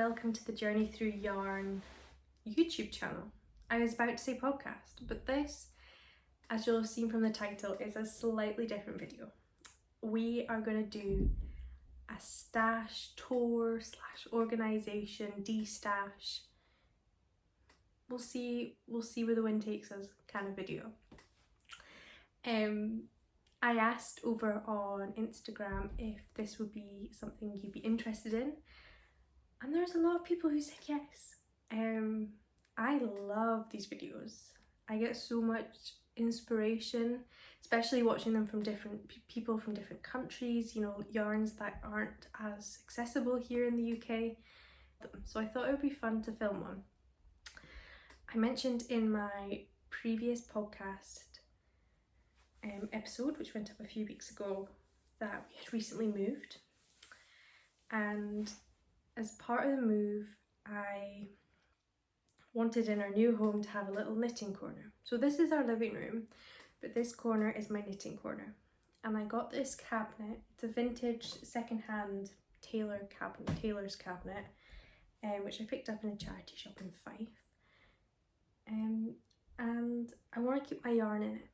welcome to the Journey Through Yarn YouTube channel. I was about to say podcast, but this, as you'll have seen from the title, is a slightly different video. We are going to do a stash tour / organisation, de-stash. We'll see where the wind takes us kind of video. I asked over on Instagram if this would be something you'd be interested in, and there's a lot of people who said yes. I love these videos. I get so much inspiration, especially watching them from different people from different countries, you know, yarns that aren't as accessible here in the UK. So I thought it would be fun to film one. I mentioned in my previous podcast episode, which went up a few weeks ago, that we had recently moved, and as part of the move I wanted in our new home to have a little knitting corner. So this is our living room, but this corner is my knitting corner, and I got this cabinet. It's a vintage second-hand tailor's cabinet, which I picked up in a charity shop in Fife, and I want to keep my yarn in it.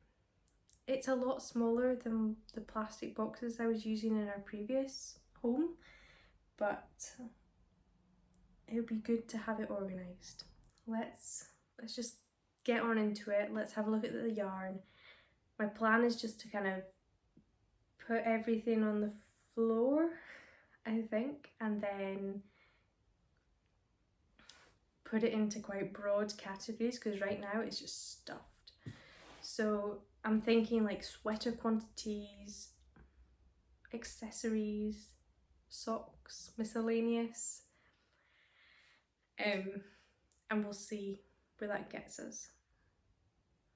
It's a lot smaller than the plastic boxes I was using in our previous home, but it would be good to have it organised. Let's just get on into it. Let's have a look at the yarn. My plan is just to kind of put everything on the floor, I think, and then put it into quite broad categories, because right now it's just stuffed. So I'm thinking like sweater quantities, accessories, socks, miscellaneous, and we'll see where that gets us.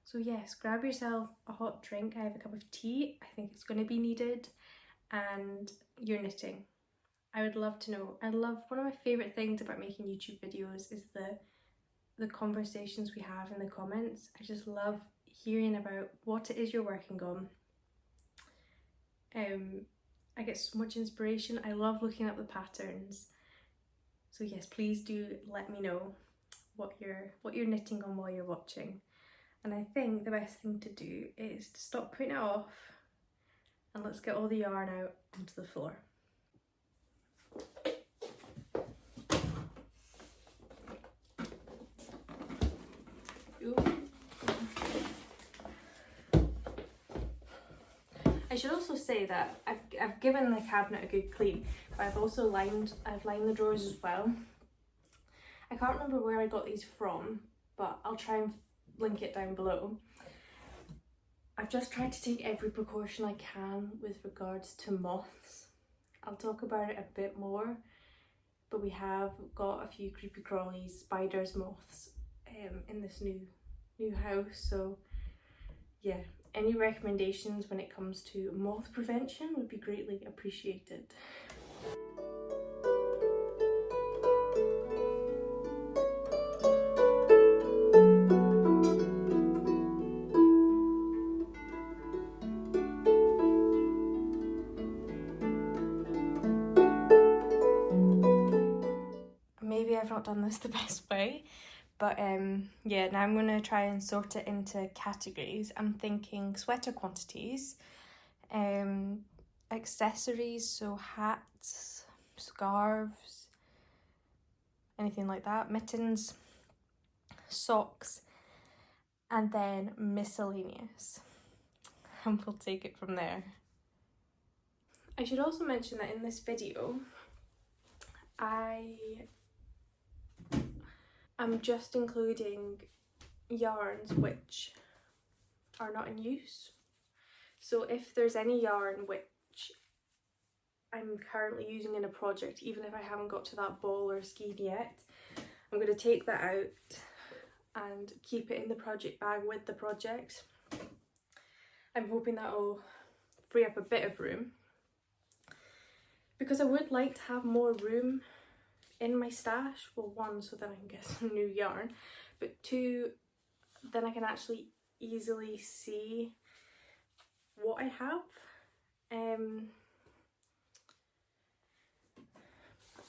So yes, grab yourself a hot drink. I have a cup of tea, I think it's going to be needed, and you're knitting. I would love to know. One of my favourite things about making YouTube videos is the conversations we have in the comments. I just love hearing about what it is you're working on. I get so much inspiration. I love looking up the patterns. So yes, please do let me know what you're knitting on while you're watching. And I think the best thing to do is to stop putting it off, and let's get all the yarn out onto the floor. Ooh. I should also say that I've given the cabinet a good clean, but I've lined the drawers as well. I can't remember where I got these from, but I'll try and link it down below. I've just tried to take every precaution I can with regards to moths. I'll talk about it a bit more, but we have got a few creepy crawlies, spiders, moths in this new house. So yeah, any recommendations when it comes to moth prevention would be greatly appreciated. Maybe I've not done this the best way, but yeah, now I'm going to try and sort it into categories. I'm thinking sweater quantities, accessories, so hats, scarves, anything like that, mittens, socks, and then miscellaneous, and we'll take it from there. I should also mention that in this video I'm just including yarns which are not in use. So if there's any yarn which I'm currently using in a project, even if I haven't got to that ball or skein yet, I'm going to take that out and keep it in the project bag with the project. I'm hoping that will free up a bit of room, because I would like to have more room in my stash. Well, one, so that I can get some new yarn, but two, then I can actually easily see what I have.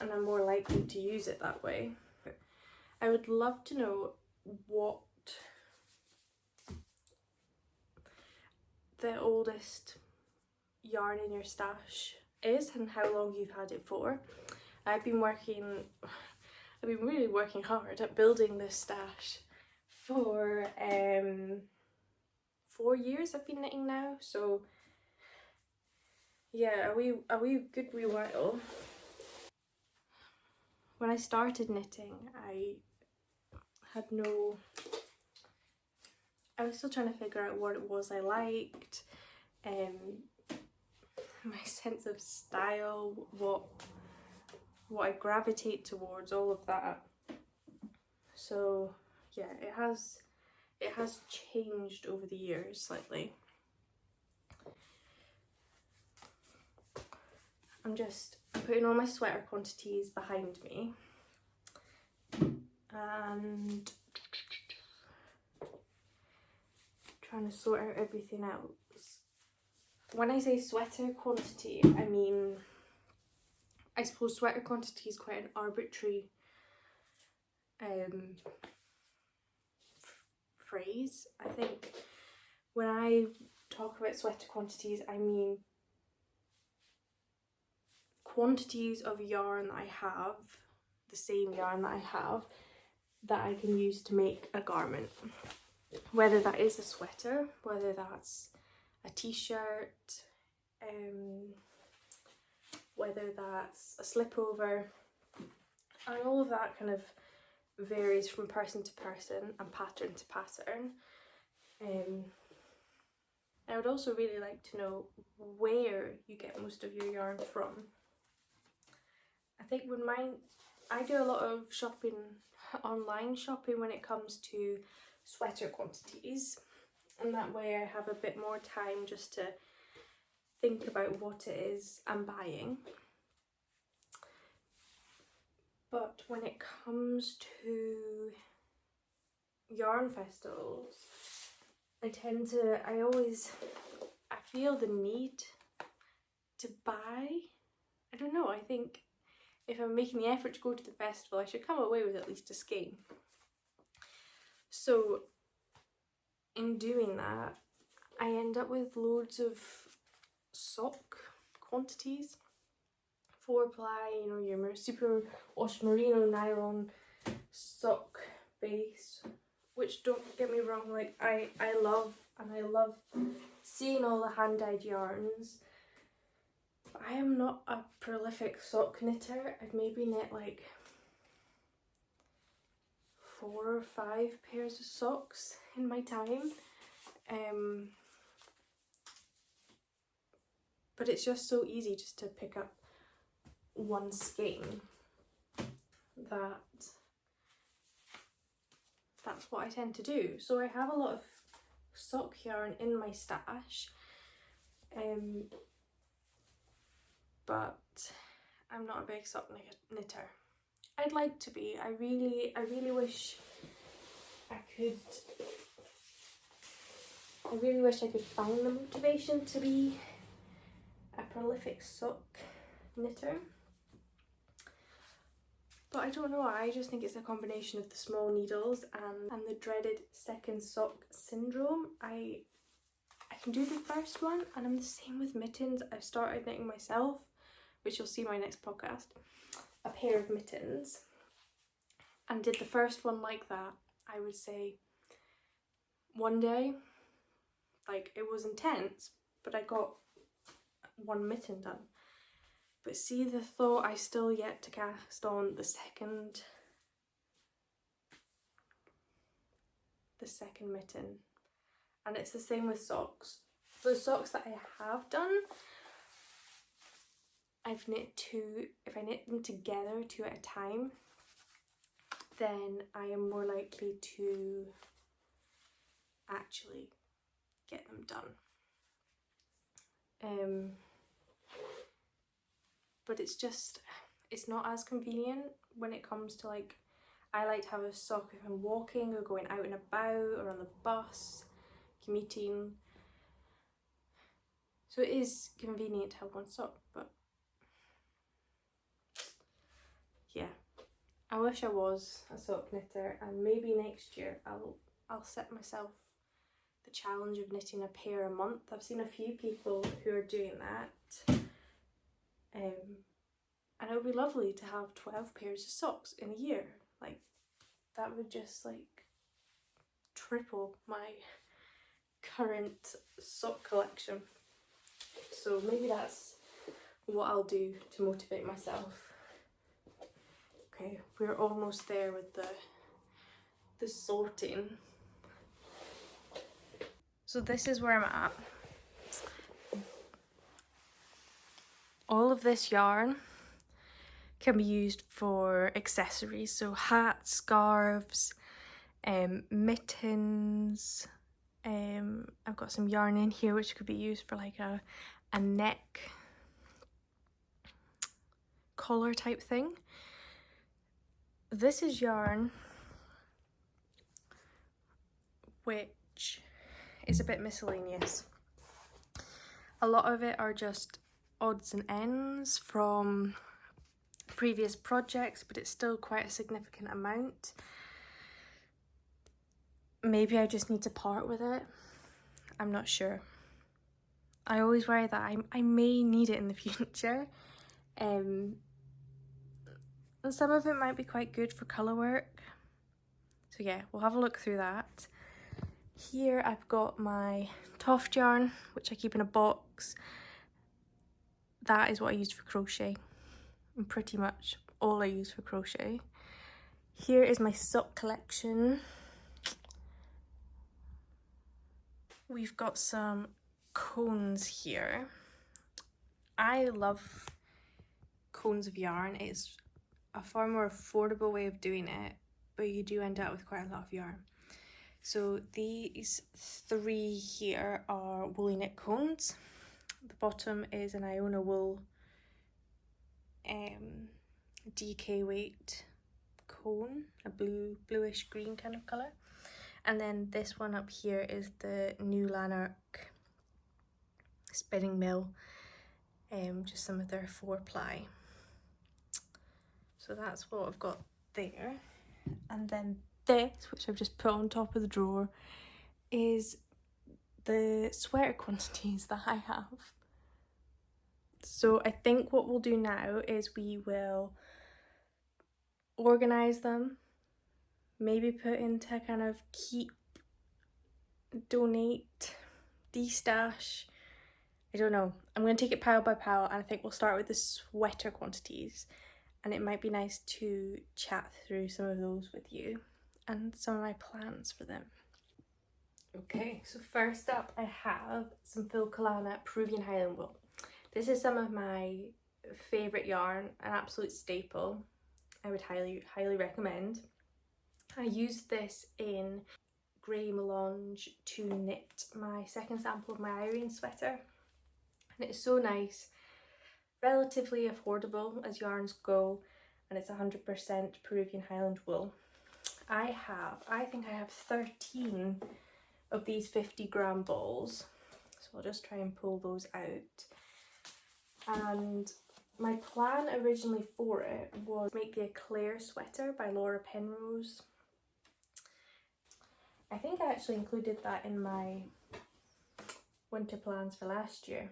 and I'm more likely to use it that way. I would love to know what the oldest yarn in your stash is and how long you've had it for. I've been really working hard at building this stash for 4 years I've been knitting now, so yeah, a wee good wee while. When I started knitting, I was still trying to figure out what it was I liked, my sense of style, what I gravitate towards, all of that. So yeah, it has changed over the years slightly. I'm putting all my sweater quantities behind me and trying to sort out everything else. When I say sweater quantity, I suppose sweater quantity is quite an arbitrary phrase. I think when I talk about sweater quantities, I mean quantities of yarn that I have, the same yarn that I have, that I can use to make a garment. Whether that is a sweater, whether that's a t-shirt, whether that's a slipover, and all of that kind of varies from person to person and pattern to pattern. I would also really like to know where you get most of your yarn from. I think I do a lot of shopping, online shopping, when it comes to sweater quantities, and that way I have a bit more time just to think about what it is I'm buying. But when it comes to yarn festivals, I feel the need to buy. I don't know, I think if I'm making the effort to go to the festival, I should come away with at least a skein. So in doing that, I end up with loads of sock quantities, 4-ply, you know, your super wash merino nylon sock base, which, don't get me wrong, like I love seeing all the hand-dyed yarns. But I am not a prolific sock knitter. I've maybe knit like 4 or 5 pairs of socks in my time. But it's just so easy just to pick up one skein that's what I tend to do. So I have a lot of sock yarn in my stash, but I'm not a big sock knitter. I'd like to be. I really wish I could find the motivation to be a prolific sock knitter. But I don't know, I just think it's a combination of the small needles and the dreaded second sock syndrome. I can do the first one, and I'm the same with mittens. I've started knitting myself, which you'll see in my next podcast, a pair of mittens, and did the first one like that. I would say one day, like, it was intense, but I got one mitten done. But see, the thought, I still yet to cast on the second mitten. And it's the same with socks. The socks that I have done, I've knit 2. If I knit them together 2 at a time, then I am more likely to actually get them done. But it's not as convenient when it comes to, like, I like to have a sock if I'm walking or going out and about or on the bus, commuting. So it is convenient to have one sock, but yeah, I wish I was a sock knitter, and maybe next year I'll set myself the challenge of knitting a pair a month. I've seen a few people who are doing that, and it would be lovely to have 12 pairs of socks in a year. Like, that would just like triple my current sock collection. So maybe that's what I'll do to motivate myself. Okay, we're almost there with the sorting. So this is where I'm at. All of this yarn can be used for accessories, so hats, scarves, mittens. I've got some yarn in here which could be used for like a neck collar type thing. This is yarn which is a bit miscellaneous. A lot of it are just odds and ends from previous projects, but it's still quite a significant amount. Maybe I just need to part with it. I'm not sure. I always worry that I may need it in the future. And some of it might be quite good for colour work. So yeah, we'll have a look through that. Here I've got my Toft yarn, which I keep in a box. That is what I used for crochet, and pretty much all I use for crochet. Here is my sock collection. We've got some cones here. I love cones of yarn. It's a far more affordable way of doing it, but you do end up with quite a lot of yarn. So these three here are woolly knit cones. The bottom is an Iona wool DK weight cone, a bluish green kind of colour. And then this one up here is the New Lanark spinning mill, just some of their 4-ply. So that's what I've got there. And then this, which I've just put on top of the drawer, is the sweater quantities that I have. So I think what we'll do now is we will organise them, maybe put into kind of keep, donate, destash, I don't know. I'm going to take it pile by pile, and I think we'll start with the sweater quantities, and it might be nice to chat through some of those with you and some of my plans for them. Okay, so first up I have some Filcolana Peruvian Highland wool. This is some of my favourite yarn, an absolute staple. I would highly recommend. I used this in grey melange to knit my second sample of my Irene sweater, and it's so nice, relatively affordable as yarns go, and it's 100% Peruvian Highland wool. I think I have 13 of these 50-gram balls, so I'll just try and pull those out. And my plan originally for it was make the Eclair sweater by Laura Penrose. I think I actually included that in my winter plans for last year,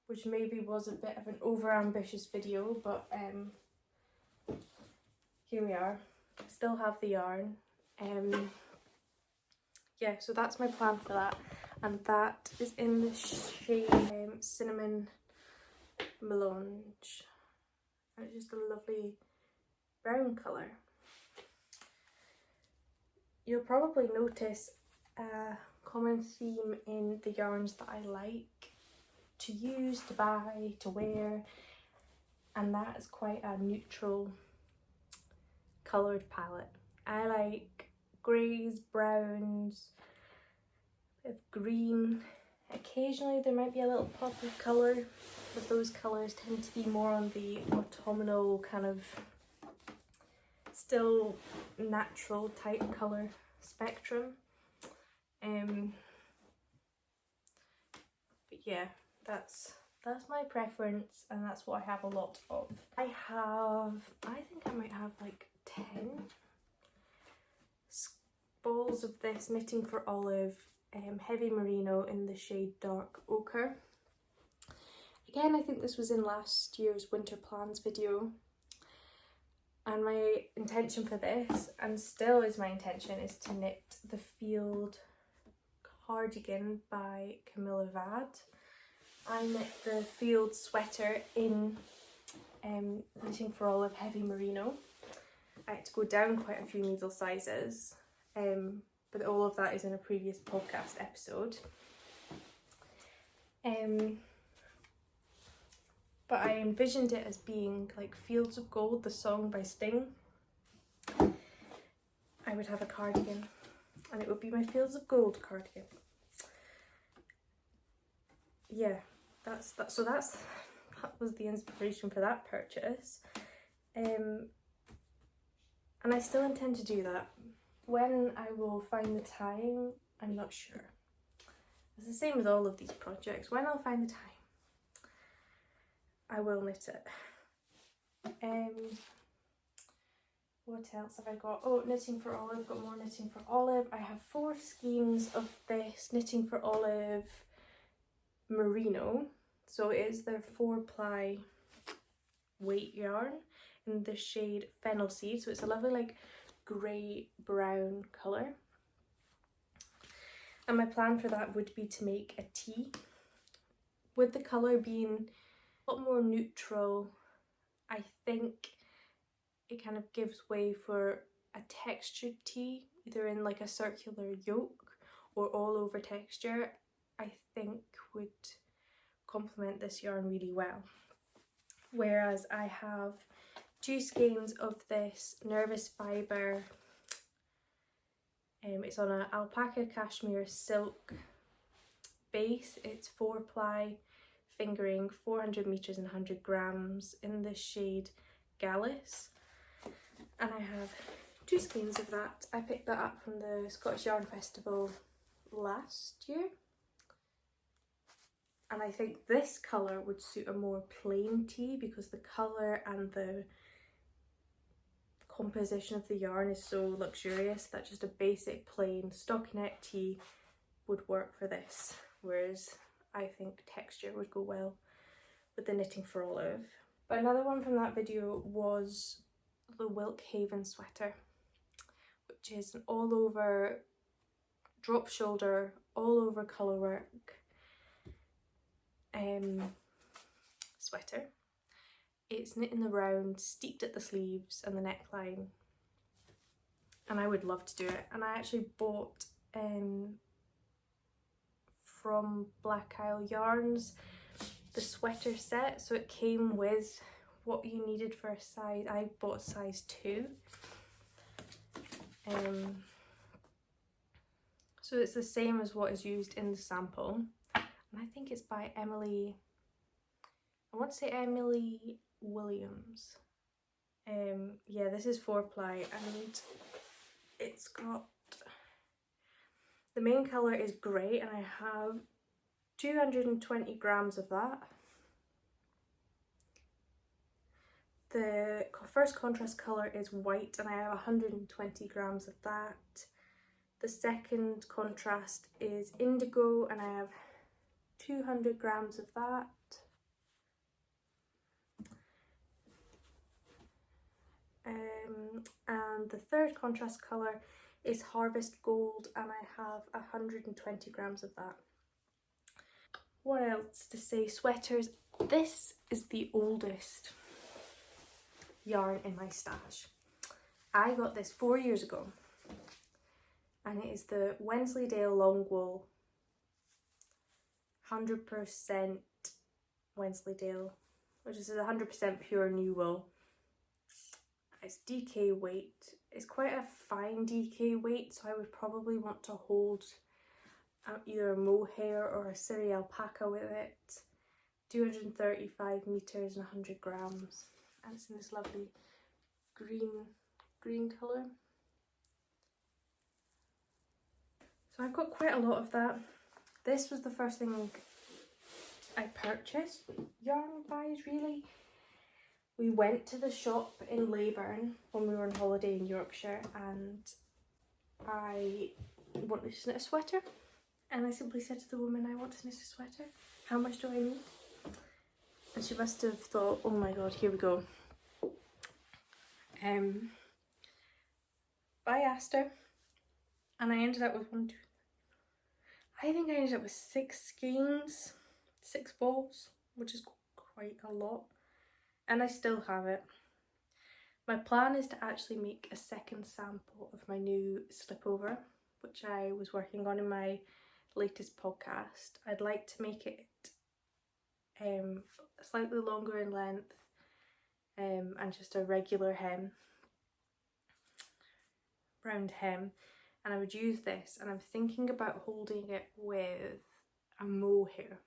which maybe was a bit of an over-ambitious video, but here we are. Still have the yarn. Yeah, so that's my plan for that, and that is in the shade Cinnamon Melange. It's just a lovely brown colour. You'll probably notice a common theme in the yarns that I like to use, to buy, to wear, and that is quite a neutral coloured palette. I like greys, browns, a bit of green. Occasionally there might be a little pop of colour, but those colours tend to be more on the autumnal kind of still natural type colour spectrum. But yeah, that's that's my preference, and that's what I have a lot of. I think I might have like 10 balls of this Knitting for Olive heavy merino in the shade dark ochre. Again, I think this was in last year's winter plans video, and my intention for this, and still is my intention, is to knit the Field cardigan by Cumulus. I knit the Field sweater in Knitting for Olive heavy merino. I had to go down quite a few needle sizes, but all of that is in a previous podcast episode. But I envisioned it as being like Fields of Gold, the song by Sting. I would have a cardigan, and it would be my Fields of Gold cardigan. Yeah, that was the inspiration for that purchase. And I still intend to do that. When I will find the time, I'm not sure. It's the same with all of these projects. When I'll find the time, I will knit it. What else have I got? Oh, Knitting for Olive, got more Knitting for Olive. I have 4 skeins of this Knitting for Olive merino. So it is their 4-ply weight yarn in the shade Fennel Seed. So it's a lovely like grey brown colour. And my plan for that would be to make a tee. With the colour being a lot more neutral, I think it kind of gives way for a textured tee, either in like a circular yoke or all over texture. I think would complement this yarn really well. Whereas I have 2 skeins of this Nervus fibre. It's on an alpaca cashmere silk base. It's 4-ply fingering, 400 meters and 100 grams in the shade Glys. And I have 2 skeins of that. I picked that up from the Scottish Yarn Festival last year. And I think this colour would suit a more plain tee, because the colour and the composition of the yarn is so luxurious that just a basic plain stockinette tee would work for this. Whereas I think texture would go well with the Knitting for Olive. But another one from that video was the Wilkhaven sweater, which is an all over drop shoulder, all over colourwork sweater. It's knit in the round, steeped at the sleeves and the neckline, and I would love to do it. And I actually bought from Black Isle Yarns the sweater set, so it came with what you needed for a size. I bought size 2. So it's the same as what is used in the sample, and I think it's by Emily, I want to say Emily Williams. Yeah, this is 4-ply, and it's got, the main colour is grey, and I have 220 grams of that. The first contrast colour is white, and I have 120 grams of that. The second contrast is indigo, and I have 200 grams of that. And the third contrast colour is Harvest Gold, and I have 120 grams of that. What else to say? Sweaters. This is the oldest yarn in my stash. I got this 4 years ago, and it is the Wensleydale long wool, 100% Wensleydale, which is 100% pure new wool. It's DK weight. It's quite a fine DK weight, so I would probably want to hold either a mohair or a Syri alpaca with it. 235 meters and 100 grams, and it's in this lovely green colour. So I've got quite a lot of that. This was the first thing I purchased yarn wise really. We went to the shop in Leyburn when we were on holiday in Yorkshire and I wanted to knit a sweater, and I simply said to the woman, I want to knit a sweater, how much do I need? And she must have thought, oh my god, here we go. I asked her and I ended up with I think I ended up with 6 skeins, 6 balls, which is quite a lot, and I still have it. My plan is to actually make a second sample of my new slipover, which I was working on in my latest podcast. I'd like to make it slightly longer in length and just a regular hem, round hem, and I would use this, and I'm thinking about holding it with a mohair.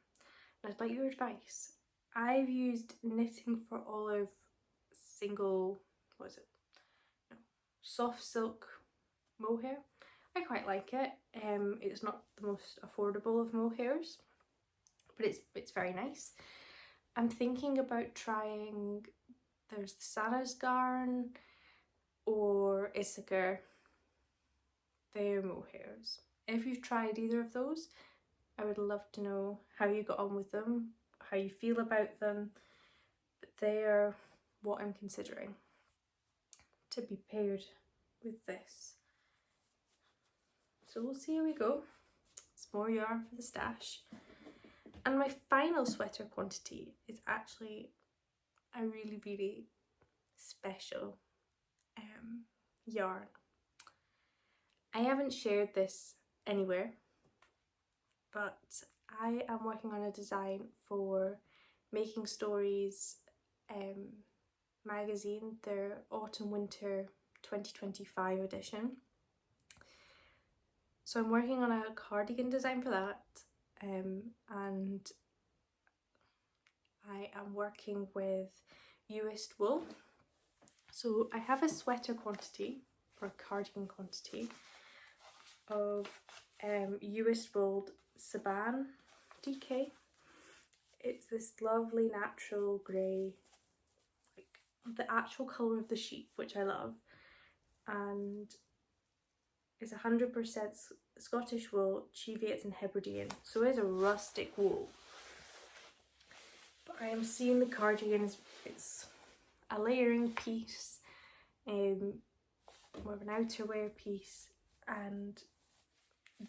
And I'd like your advice. I've used Knitting for Olive single, what is it? No, soft silk mohair. I quite like it. It's not the most affordable of mohairs, but it's very nice. I'm thinking about trying, there's the Sanna's Garn or Issachar. They're mohairs. If you've tried either of those, I would love to know how you got on with them, how you feel about them. But they are what I'm considering to be paired with this. So we'll see how we go. It's more yarn for the stash. And my final sweater quantity is actually a really, really special yarn. I haven't shared this anywhere, but I am working on a design for Making Stories magazine, their autumn winter 2025 edition. So I'm working on a cardigan design for that, and I am working with UST wool. So I have a sweater quantity, or a cardigan quantity, of UST wool Saban DK. It's this lovely natural grey, like the actual colour of the sheep, which I love, and it's 100% Scottish wool, Cheviot and Hebridean, so it is a rustic wool. But I am seeing the cardigan as it's a layering piece, more of an outerwear piece, and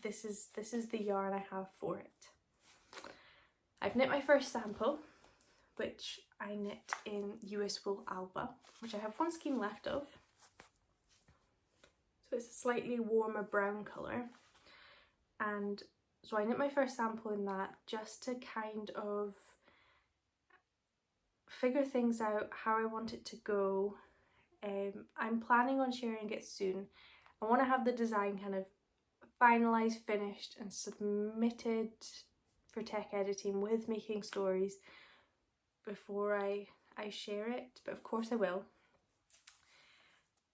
this is the yarn I have for it. I've knit my first sample, which I knit in US Wool Alba, which I have 1 skein left of. So it's a slightly warmer brown colour, and so I knit my first sample in that just to kind of figure things out, how I want it to go. I'm planning on sharing it soon. I want to have the design kind of finalised, finished and submitted for tech editing with Making Stories before I share it, but of course I will.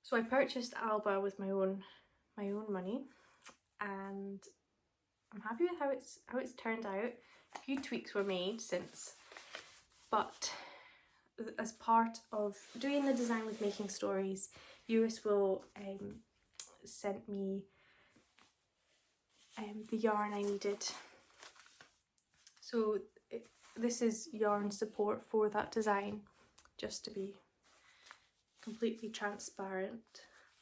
So I purchased Alba with my own money, and I'm happy with how it's turned out. A few tweaks were made since, but as part of doing the design with Making Stories, US Wool sent me the yarn I needed. So this is yarn support for that design, just to be completely transparent.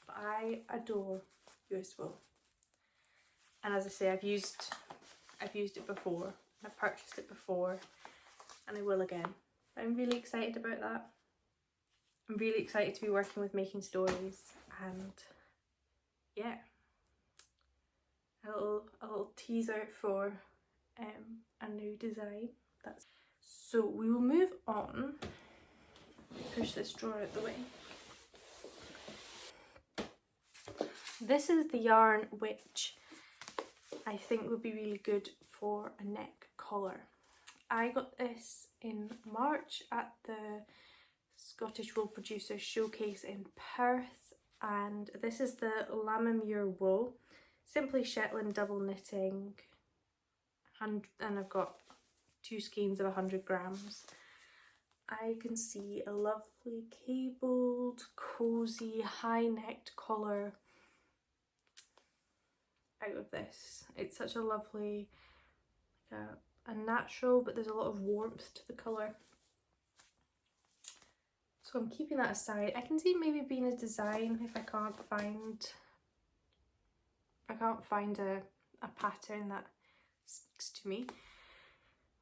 But I adore US Wool, and as I say, I've used it before, I've purchased it before, and I will again. I'm really excited about that. I'm really excited to be working with Making Stories, and yeah, a little teaser for a new design. So we will move on. Push this drawer out the way. This is the yarn which I think would be really good for a neck collar. I got this in March at the Scottish Wool Producers Showcase in Perth, and this is the Lammermuir wool, simply Shetland double knitting, and I've got 2 skeins of 100 grams. I can see a lovely cabled, cozy, high-necked collar out of this. It's such a lovely, a natural, but there's a lot of warmth to the colour. So I'm keeping that aside. I can see maybe being a design if I can't find a pattern that speaks to me.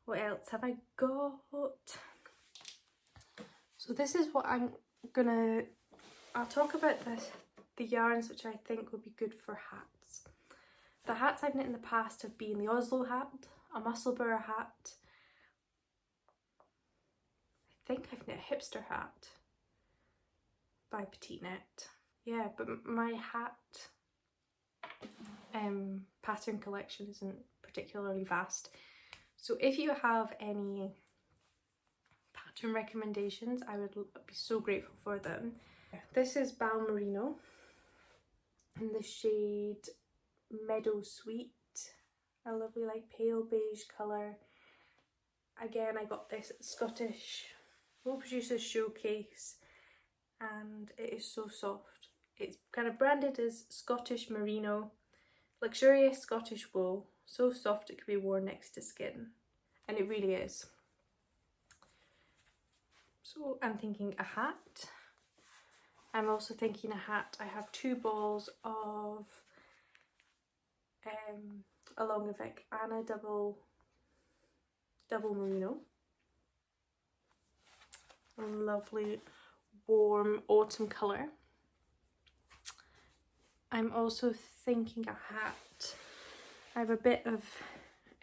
What else have I got? So this is what I'll talk about the yarns which I think would be good for hats. The hats I've knit in the past have been the Oslo hat, a Musselburgh hat. I think I've knit a hipster hat by Petite Knit. Yeah, but my hat pattern collection isn't particularly vast. So if you have any pattern recommendations, I would be so grateful for them. This is Bal Merino in the shade Meadow Sweet, a lovely like pale beige colour. Again, I got this at Scottish Wool Producers Showcase and it is so soft. It's kind of branded as Scottish Merino, luxurious Scottish wool, so soft it could be worn next to skin, and it really is. So I'm thinking a hat. I'm also thinking a hat. I have 2 balls of a Longavic and a double merino. A lovely warm autumn colour. I'm also thinking a hat. I have a bit of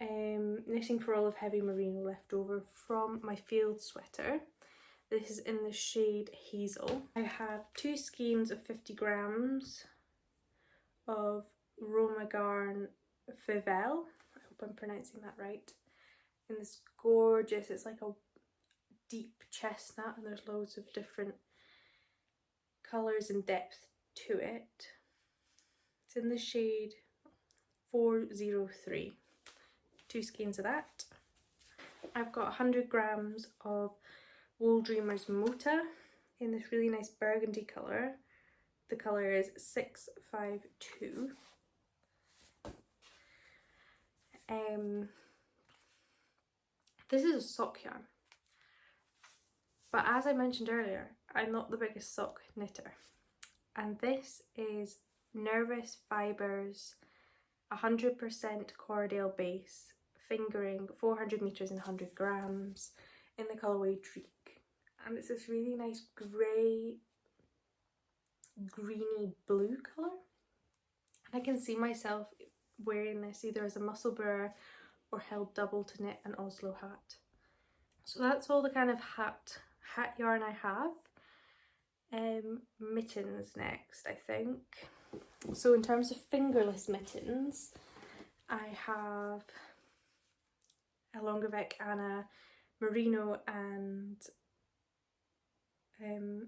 knitting for all of heavy merino left over from my field sweater. This is in the shade Hazel. I have 2 skeins of 50 grams of Romagarn Fennel. I hope I'm pronouncing that right. In this gorgeous, it's like a deep chestnut and there's loads of different colours and depth to it. It's in the shade 403. 2 skeins of that. I've got 100 grams of Wool Dreamers Mota in this really nice burgundy colour. The colour is 652. This is a sock yarn, but as I mentioned earlier, I'm not the biggest sock knitter, and this is Nervus Fibres 100% Cordale base, fingering 400 meters and 100 grams in the colourway Dreek, and it's this really nice grey, greeny blue colour, and I can see myself wearing this either as a Musselburgh or held double to knit an Oslo hat. So that's all the kind of hat yarn I have. Mittens next, I think. So in terms of fingerless mittens, I have a Longavic and a merino and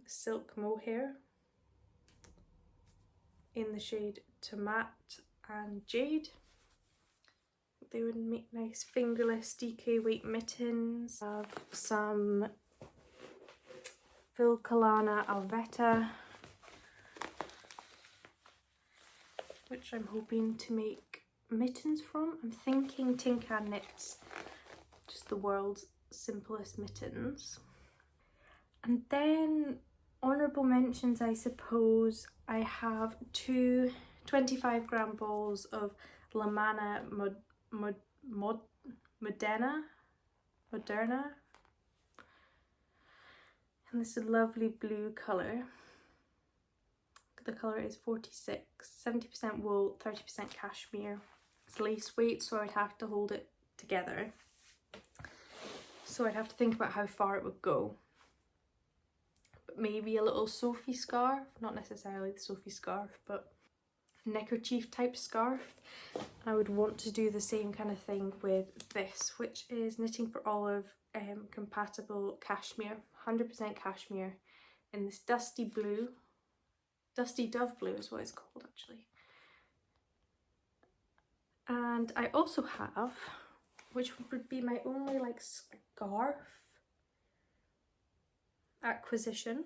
silk mohair in the shade Tomat and Jade. They would make nice fingerless DK weight mittens. I have some Filcolana Alvetta, which I'm hoping to make mittens from. I'm thinking Tin Can Knits, just the world's simplest mittens. And then honourable mentions, I suppose. I have 2 25 gram balls of La Manna Moderna, and this lovely blue colour. The colour is 46, 70% wool, 30% cashmere. It's lace weight, so I'd have to hold it together. So I'd have to think about how far it would go. But maybe a little Sophie scarf, not necessarily the Sophie scarf, but neckerchief type scarf. I would want to do the same kind of thing with this, which is Knitting for Olive compatible cashmere, 100% cashmere in this dusty blue. Dusty Dove Blue is what it's called actually. And I also have which would be my only like scarf acquisition.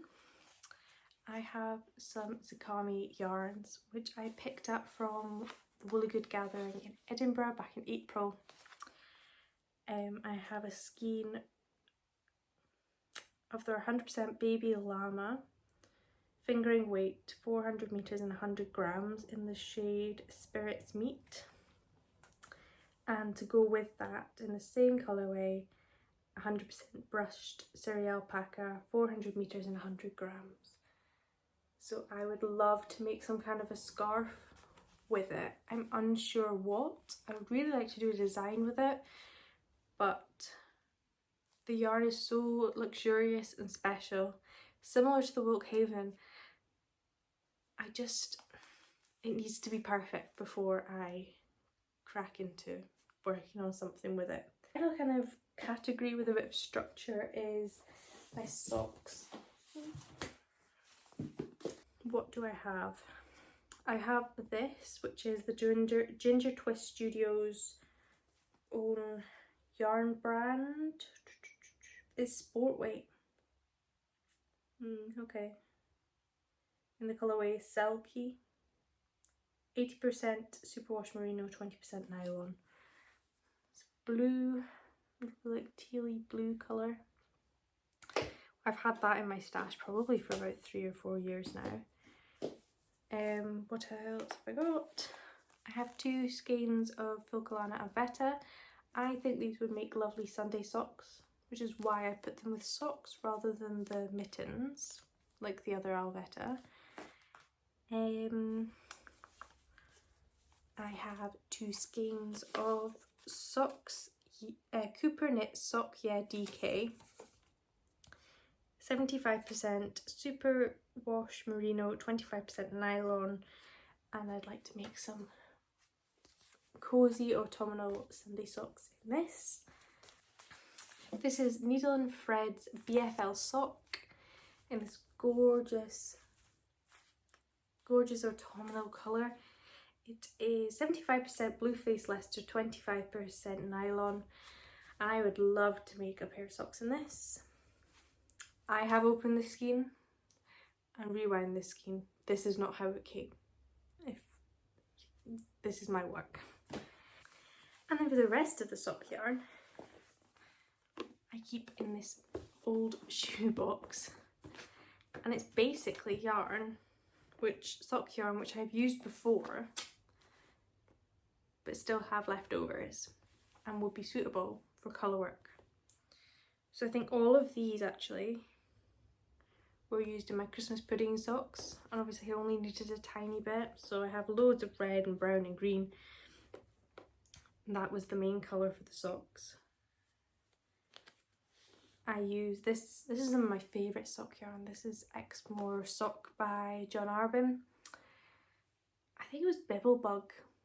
I have some Zakami yarns, which I picked up from the Woolly Good Gathering in Edinburgh back in April. I have a skein of their 100% baby llama, fingering weight 400 meters and 100 grams in the shade Spirit's Meat. And to go with that, in the same colourway, 100% brushed alpaca, 400 meters and 100 grams. So I would love to make some kind of a scarf with it. I'm unsure what. I would really like to do a design with it, but the yarn is so luxurious and special, similar to the Wilkhaven. It needs to be perfect before I crack into working on something with it. The final kind of category with a bit of structure is my socks. What do I have? I have this, which is the Ginger Twist Studios own yarn brand. It's sport weight. Okay. In the colourway Selkie. 80% superwash merino, 20% nylon. It's blue, like tealy blue colour. I've had that in my stash probably for about 3 or 4 years now. What else have I got? I have 2 skeins of Filcolana Alvetta. I think these would make lovely Sunday socks, which is why I put them with socks rather than the mittens, like the other Alvetta. I have 2 skeins of socks, Cooper Knit Sock Yeah DK. 75% super wash merino, 25% nylon, and I'd like to make some cozy autumnal Sunday socks in this. This is Needle and Thread's BFL sock in this gorgeous autumnal colour. It is 75% blue face Leicester, 25% nylon, and I would love to make a pair of socks in this. I have opened the skein and rewound the skein. This is not how it came. This is my work. And then for the rest of the sock yarn, I keep in this old shoe box, and it's basically sock yarn which I've used before but still have leftovers and would be suitable for colour work. So I think all of these actually were used in my Christmas pudding socks, and obviously I only needed a tiny bit, so I have loads of red and brown and green, and that was the main colour for the socks. I use this is one of my favourite sock yarn. This is Exmoor Sock by John Arbin. I think it was Bibblebug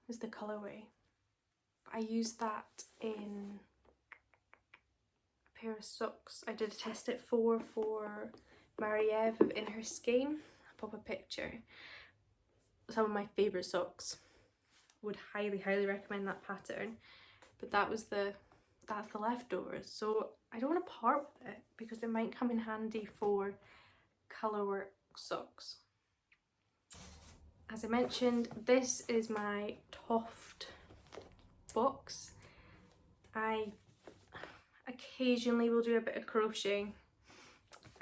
is the colourway. I used that in a pair of socks I did a test it for Marie-Eve in her skein. I'll pop a picture. Some of my favourite socks. Would highly recommend that pattern, but that's the leftovers, so I don't want to part with it because it might come in handy for colour work socks. As I mentioned, this is my Toft box. I occasionally will do a bit of crocheting,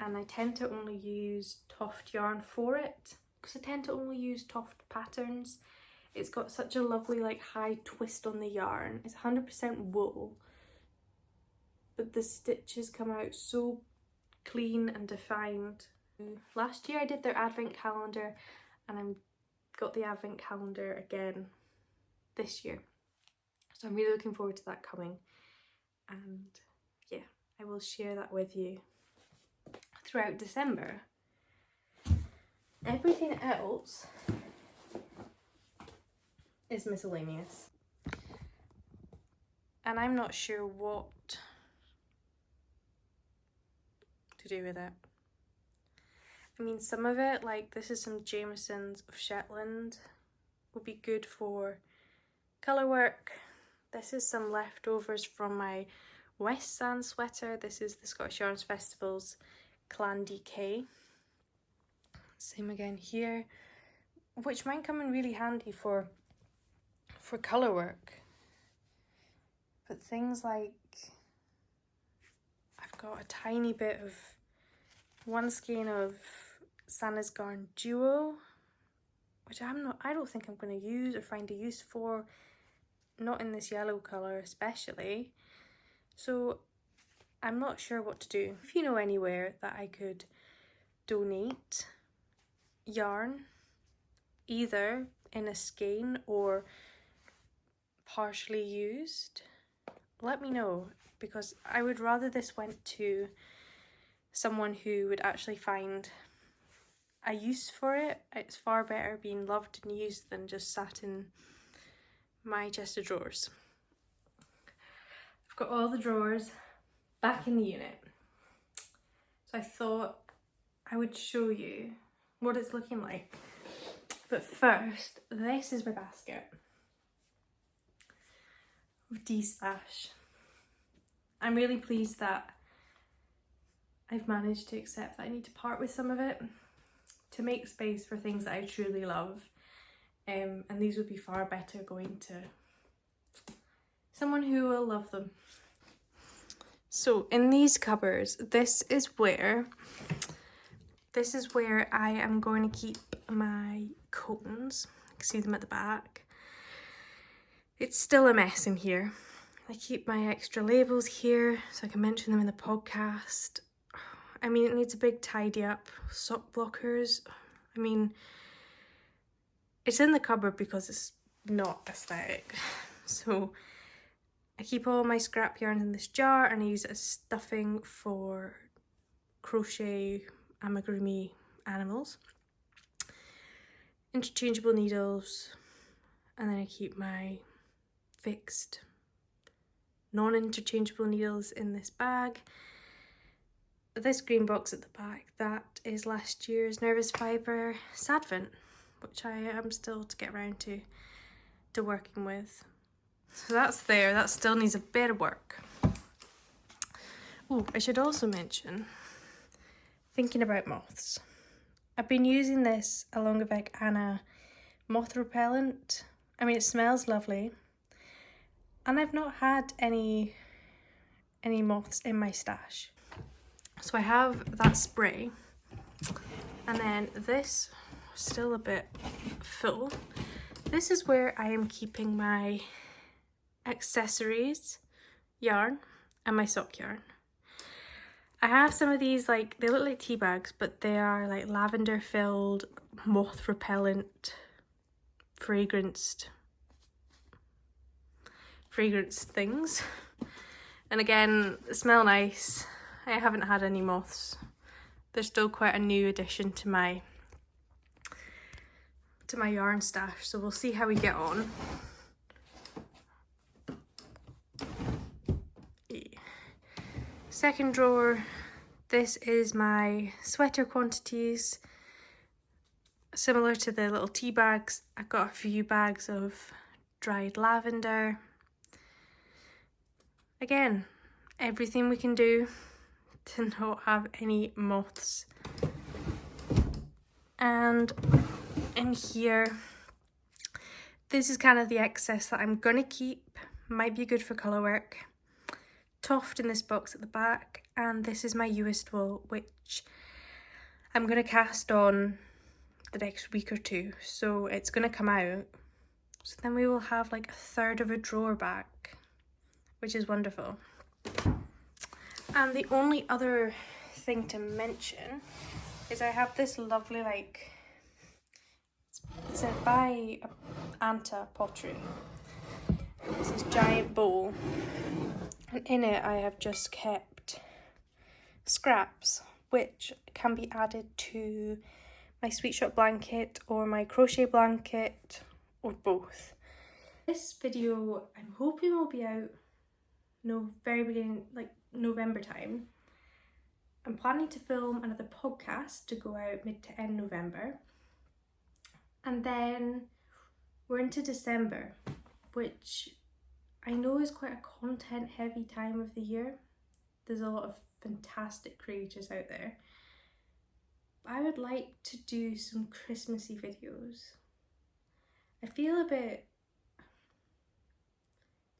and I tend to only use Toft yarn for it because I tend to only use Toft patterns. It's got such a lovely like high twist on the yarn. It's 100% wool, but the stitches come out so clean and defined. Last year I did their advent calendar, and I got the advent calendar again this year. So I'm really looking forward to that coming, and yeah, I will share that with you throughout December. Everything else is miscellaneous, and I'm not sure what to do with it. I mean, some of it, like this is some Jamesons of Shetland, would be good for colour work, This is some leftovers from my West Sand sweater. This is the Scottish Yarns Festival's Clan DK. Same again here, which might come in really handy for colour work. But things like, I've got a tiny bit of one skein of Santa's Garn Duo, which I don't think I'm going to use or find a use for, not in this yellow colour especially. So I'm not sure what to do. If you know anywhere that I could donate yarn, either in a skein or partially used, let me know, because I would rather this went to someone who would actually find a use for it. It's far better being loved and used than just sat in my chest of drawers. I've got all the drawers back in the unit, so I thought I would show you what it's looking like. But first, this is my basket of D-stash. I'm really pleased that I've managed to accept that I need to part with some of it to make space for things that I truly love, and these would be far better going to someone who will love them. So in these cupboards, this is where I am going to keep my cones. You can see them at the back. It's still a mess in here. I keep my extra labels here so I can mention them in the podcast. I mean, it needs a big tidy up. Sock blockers. I mean, it's in the cupboard because it's not aesthetic. So I keep all my scrap yarn in this jar and I use it as stuffing for crochet amigurumi animals. Interchangeable needles, and then I keep my fixed non-interchangeable needles in this bag. This green box at the back, that is last year's Nervus fibre Sadvent, which I am still to get around to working with. So that's there, that still needs a bit of work. Oh, I should also mention, thinking about moths. I've been using this Alongavec Anna moth repellent. I mean, it smells lovely. And I've not had any moths in my stash. So I have that spray. And then this, still a bit full. This is where I am keeping my accessories yarn and my sock yarn. I have some of these, like, they look like tea bags, but they are like lavender filled, moth repellent, fragranced things. And again, smell nice. I haven't had any moths. They're still quite a new addition to my yarn stash, so we'll see how we get on. Second drawer, this is my sweater quantities. Similar to the little tea bags, I've got a few bags of dried lavender. Again, everything we can do to not have any moths. And in here, this is kind of the excess that I'm gonna keep, might be good for colour work. Toft in this box at the back, and this is my U.S. wool, which I'm going to cast on the next week or two, so it's going to come out. So then we will have like a third of a drawer back, which is wonderful. And the only other thing to mention is I have this lovely, like, it's by Anta pottery. It's this giant bowl. And in it I have just kept scraps, which can be added to my sweet shop blanket or my crochet blanket, or both. This video I'm hoping will be out very beginning, like November time. I'm planning to film another podcast to go out mid to end November. And then we're into December, which I know it's quite a content heavy time of the year. There's a lot of fantastic creators out there. I would like to do some Christmassy videos. I feel a bit,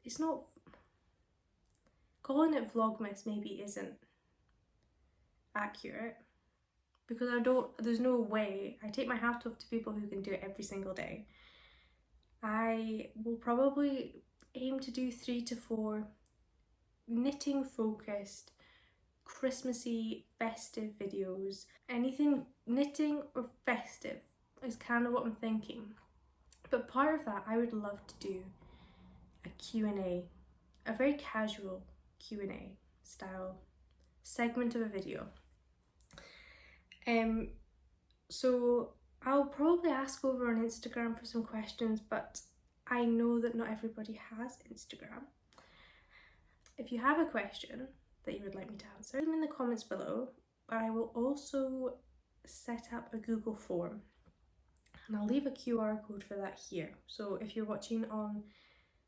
it's not, calling it Vlogmas maybe isn't accurate, because there's no way, I take my hat off to people who can do it every single day. I will probably aim to do 3 to 4 knitting focused, Christmassy, festive videos. Anything knitting or festive is kind of what I'm thinking. But part of that, I would love to do a Q&A, a very casual Q&A style segment of a video. So I'll probably ask over on Instagram for some questions, but I know that not everybody has Instagram. If you have a question that you would like me to answer, leave them in the comments below. I will also set up a Google form, and I'll leave a QR code for that here. So if you're watching on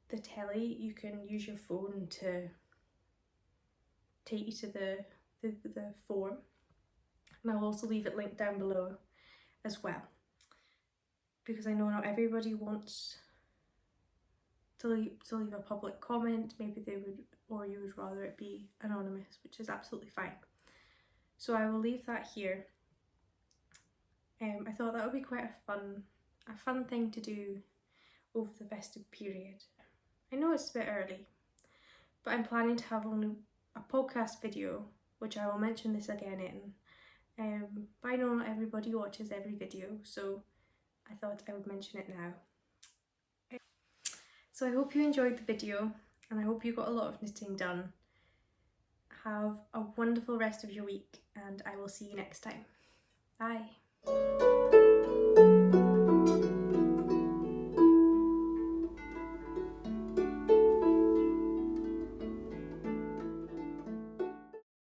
the telly, you can use your phone to take you to the form, and I'll also leave it linked down below as well, because I know not everybody wants to leave a public comment. Maybe they would, or you would rather it be anonymous, which is absolutely fine. So I will leave that here. I thought that would be quite a fun thing to do over the festive period. I know it's a bit early, but I'm planning to have only a podcast video, which I will mention this again in. But I know not everybody watches every video, so I thought I would mention it now. So I hope you enjoyed the video, and I hope you got a lot of knitting done. Have a wonderful rest of your week, and I will see you next time. Bye.